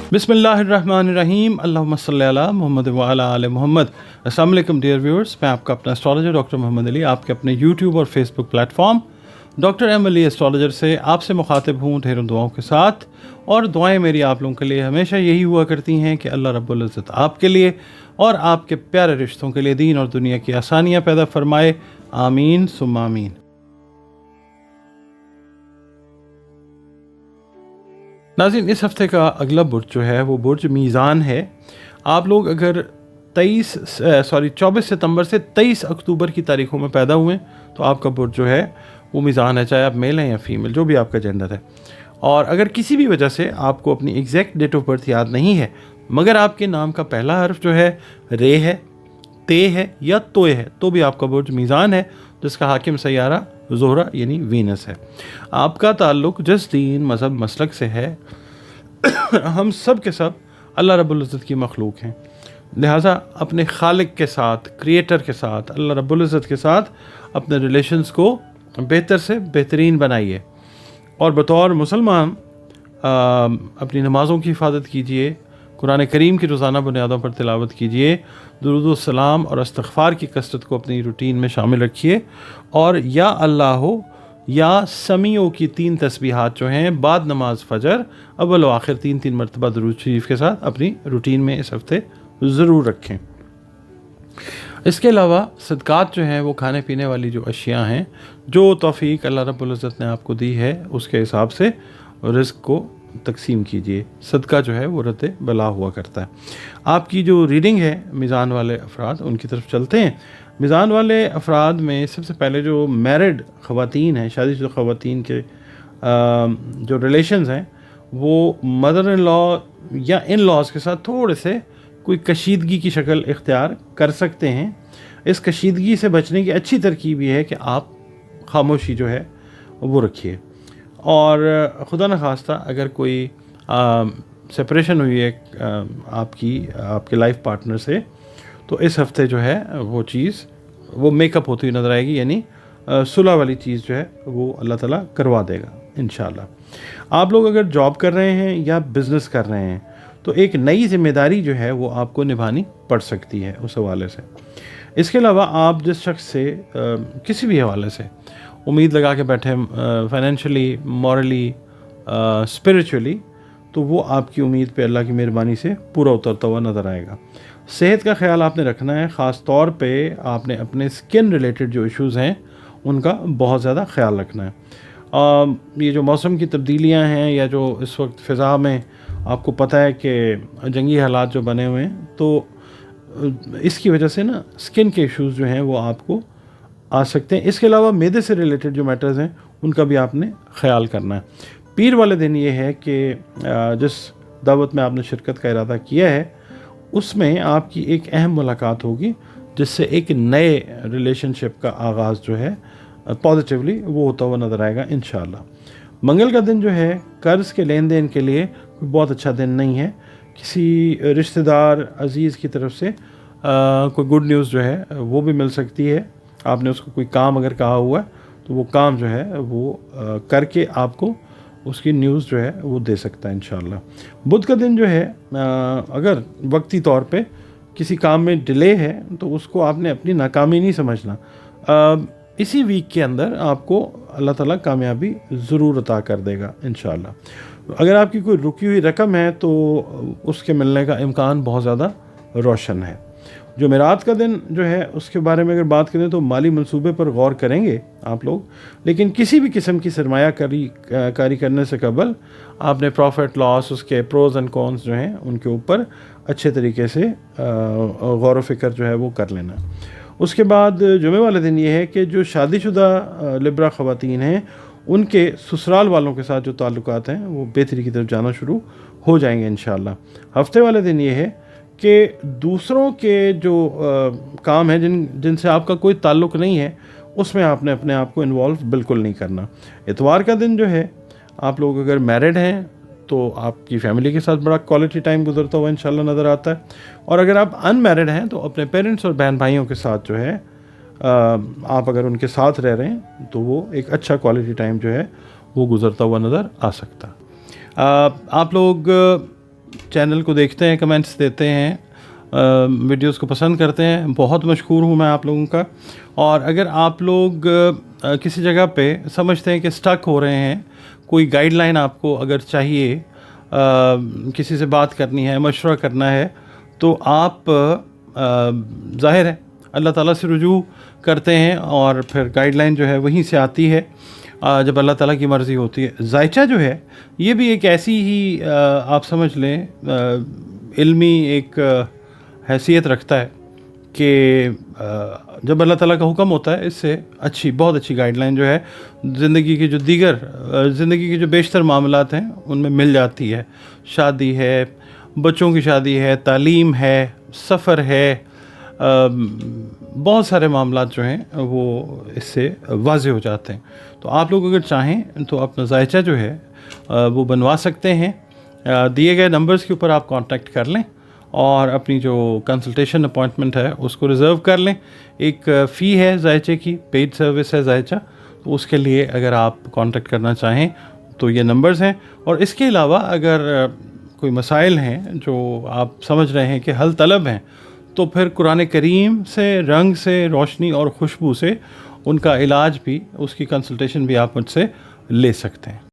बिस्मिल्लाहिर्रहमानिर्रहीम, अल्लाहुम्मा सल्ली अला मुहम्मद व अला आले मोहम्मद। अस्सलाम वालेकुम डियर व्यूअर्स, मैं आपका अपना एस्ट्रोलॉजर डॉक्टर मोहम्मद अली आपके अपने यूट्यूब और Facebook platform doctor M Ali astrologer से आपसे मुखातिब हूँ ढेरों दुआओं के साथ। और दुआएं मेरी आप लोगों के लिए हमेशा यही हुआ करती हैं कि अल्लाह रब्बुल इज़्ज़त आपके लिए और आपके प्यारे रिश्तों के लिए दीन और दुनिया की आसानियाँ पैदा फरमाए, आमीन सुम्मा आमीन। नाज़रीन, इस हफ़्ते का अगला बुर्ज जो है वो बुर्ज मीज़ान है। आप लोग अगर 24 सितंबर से 23 अक्टूबर की तारीख़ों में पैदा हुए तो आपका बुर्ज जो है वो मीज़ान है, चाहे आप मेल हैं या फीमेल, जो भी आपका जेंडर है। और अगर किसी भी वजह से आपको अपनी एग्जैक्ट डेट ऑफ बर्थ याद नहीं है, मगर आपके नाम का पहला हर्फ जो है रे है, ते है या तोय है, तो भी आपका बुर्ज मीज़ान है, जिसका हाकिम सैयारा ज़ोहरा यानी वीनस है। आपका ताल्लुक़ जिस दीन मज़हब मसलक से है हम सब के सब अल्लाह रब्बुल इज़्ज़त की मखलूक हैं, लिहाजा अपने खालिक के साथ, क्रिएटर के साथ, अल्लाह रब्बुल इज़्ज़त के साथ अपने रिलेशंस को बेहतर से बेहतरीन बनाइए। और बतौर मुसलमान अपनी नमाज़ों की हिफाजत कीजिए, कुरान करीम की रोज़ाना बुनियादों पर तिलावत कीजिए, दुरूद व सलाम और इस्तिग़फ़ार की कसरत को अपनी रूटीन में शामिल रखिए। और या अल्लाह हो या समीओ की 3 तस्बीहात जो हैं बाद नमाज फ़जर अव्वल व आखिर 3 मरतबा दुरूद शरीफ के साथ अपनी रूटीन में इस हफ़्ते ज़रूर रखें। इसके अलावा सदक़ात जो हैं वो खाने पीने वाली जो अशिया हैं, जो तौफ़ीक अल्लाह रब्बुल इज़्ज़त ने आपको दी है उसके हिसाब से रिज़्क़ को तकसीम कीजिए। सदका जो है वो रद्द बला हुआ करता है। आपकी जो रीडिंग है मीज़ान वाले अफराद, उनकी तरफ चलते हैं। मीज़ान वाले अफराद में सबसे पहले जो मैरिड ख़वातीन हैं, शादीशुदा ख़वातीन के जो रिलेशंस हैं वो मदर इन लॉ या इन लॉज के साथ थोड़े से कोई कशीदगी की शक्ल इख्तियार कर सकते हैं। इस कशीदगी से बचने की अच्छी तरकीब ये है कि आप खामोशी जो है वो रखिए। और खुदा न खास्ता अगर कोई सेपरेशन हुई है आपके लाइफ पार्टनर से, तो इस हफ़्ते जो है वो चीज़ वो मेकअप होती हुई नज़र आएगी, यानी सुलह वाली चीज़ जो है वो अल्लाह ताला करवा देगा इंशाल्लाह। आप लोग अगर जॉब कर रहे हैं या बिज़नेस कर रहे हैं तो एक नई ज़िम्मेदारी जो है वो आपको निभानी पड़ सकती है उस हवाले से। इसके अलावा आप जिस शख्स से किसी भी हवाले से उम्मीद लगा के बैठे, फाइनेंशियली, मॉरली, स्पिरिचुअली, तो वो आपकी उम्मीद पे अल्लाह की मेहरबानी से पूरा उतरता हुआ नज़र आएगा। सेहत का ख्याल आपने रखना है, ख़ास तौर पे आपने अपने स्किन रिलेटेड जो इश्यूज़ हैं उनका बहुत ज़्यादा ख्याल रखना है। ये जो मौसम की तब्दीलियां हैं या जो इस वक्त फ़िज़ा में आपको पता है कि जंगी हालात जो बने हुए हैं, तो इसकी वजह से ना स्किन के इश्यूज़ जो हैं वो आपको आ सकते हैं। इसके अलावा मैदे से रिलेटेड जो मैटर्स हैं उनका भी आपने ख्याल करना है। पीर वाले दिन ये है कि जिस दावत में आपने शिरकत का इरादा किया है उसमें आपकी एक अहम मुलाकात होगी, जिससे एक नए रिलेशनशिप का आगाज़ जो है पॉजिटिवली वो होता हुआ नज़र आएगा इंशाल्लाह। मंगल का दिन जो है कर्ज़ के लेन देन के लिए बहुत अच्छा दिन नहीं है। किसी रिश्तेदार अज़ीज़ की तरफ से कोई गुड न्यूज़ जो है वो भी मिल सकती है। आपने उसको कोई काम अगर कहा हुआ है तो वो काम जो है वो करके आपको उसकी न्यूज़ जो है वो दे सकता है इंशाल्लाह। बुध का दिन जो है अगर वक्ती तौर पे किसी काम में डिले है तो उसको आपने अपनी नाकामी नहीं समझना। इसी वीक के अंदर आपको अल्लाह ताला कामयाबी ज़रूर अता कर देगा इंशाल्लाह। अगर आपकी कोई रुकी हुई रकम है तो उसके मिलने का इम्कान बहुत ज़्यादा रोशन है। जुमेरात का दिन जो है उसके बारे में अगर बात करें तो माली मंसूबे पर गौर करेंगे आप लोग, लेकिन किसी भी किस्म की सरमाया कारी करने से कबल आपने प्रॉफिट लॉस, उसके प्रोज एंड कॉन्स जो हैं उनके ऊपर अच्छे तरीके से गौर व फिक्र जो है वो कर लेना। उसके बाद जुमे वाले दिन ये है कि जो शादीशुदा लिब्रा ख़वातीन हैं उनके ससुराल वालों के साथ जो ताल्लुकात हैं वो बेहतरी की तरफ जाना शुरू हो जाएंगे इंशाल्लाह। हफ्ते वाले दिन ये है कि दूसरों के जो काम है जिनसे आपका कोई ताल्लुक़ नहीं है उसमें आपने अपने आप को इन्वॉल्व बिल्कुल नहीं करना। इतवार का दिन जो है आप लोग अगर मैरिड हैं तो आपकी फैमिली के साथ बड़ा क्वालिटी टाइम गुजरता हुआ इंशाल्लाह नज़र आता है। और अगर आप अनमैरिड हैं तो अपने पेरेंट्स और बहन भाइयों के साथ जो है आप अगर उनके साथ रह रहे हैं तो वो एक अच्छा क्वालिटी टाइम जो है वो गुजरता हुआ नज़र आ सकता। आप लोग چینل کو دیکھتے ہیں، کمنٹس دیتے ہیں، ویڈیوز کو پسند کرتے ہیں، بہت مشکور ہوں میں آپ لوگوں کا. اور اگر آپ لوگ کسی جگہ پہ سمجھتے ہیں کہ سٹک ہو رہے ہیں، کوئی گائیڈ لائن آپ کو اگر چاہیے، کسی سے بات کرنی ہے، مشورہ کرنا ہے، تو آپ ظاہر ہے اللہ تعالیٰ سے رجوع کرتے ہیں، اور پھر گائیڈ لائن جو ہے وہیں سے آتی ہے جب اللہ تعالیٰ کی مرضی ہوتی ہے. ذائچہ جو ہے یہ بھی ایک ایسی ہی آپ سمجھ لیں علمی ایک حیثیت رکھتا ہے کہ جب اللہ تعالیٰ کا حکم ہوتا ہے، اس سے بہت اچھی گائیڈ لائن جو ہے زندگی کی جو زندگی کے جو بیشتر معاملات ہیں ان میں مل جاتی ہے. شادی ہے، بچوں کی شادی ہے، تعلیم ہے، سفر ہے، بہت سارے معاملات جو ہیں وہ اس سے واضح ہو جاتے ہیں. تو آپ لوگ اگر چاہیں تو اپنا ذائچہ جو ہے وہ بنوا سکتے ہیں. دیے گئے نمبرز کے اوپر آپ کانٹیکٹ کر لیں اور اپنی جو کنسلٹیشن اپوائنٹمنٹ ہے اس کو ریزرو کر لیں. ایک فی ہے ذائچے کی، پیڈ سروس ہے ذائچہ، تو اس کے لیے اگر آپ کانٹیکٹ کرنا چاہیں تو یہ نمبرز ہیں. اور اس کے علاوہ اگر کوئی مسائل ہیں جو آپ سمجھ رہے ہیں کہ حل طلب ہیں، تو پھر قرآن کریم سے، رنگ سے، روشنی اور خوشبو سے ان کا علاج بھی، اس کی کنسلٹیشن بھی آپ مجھ سے لے سکتے ہیں.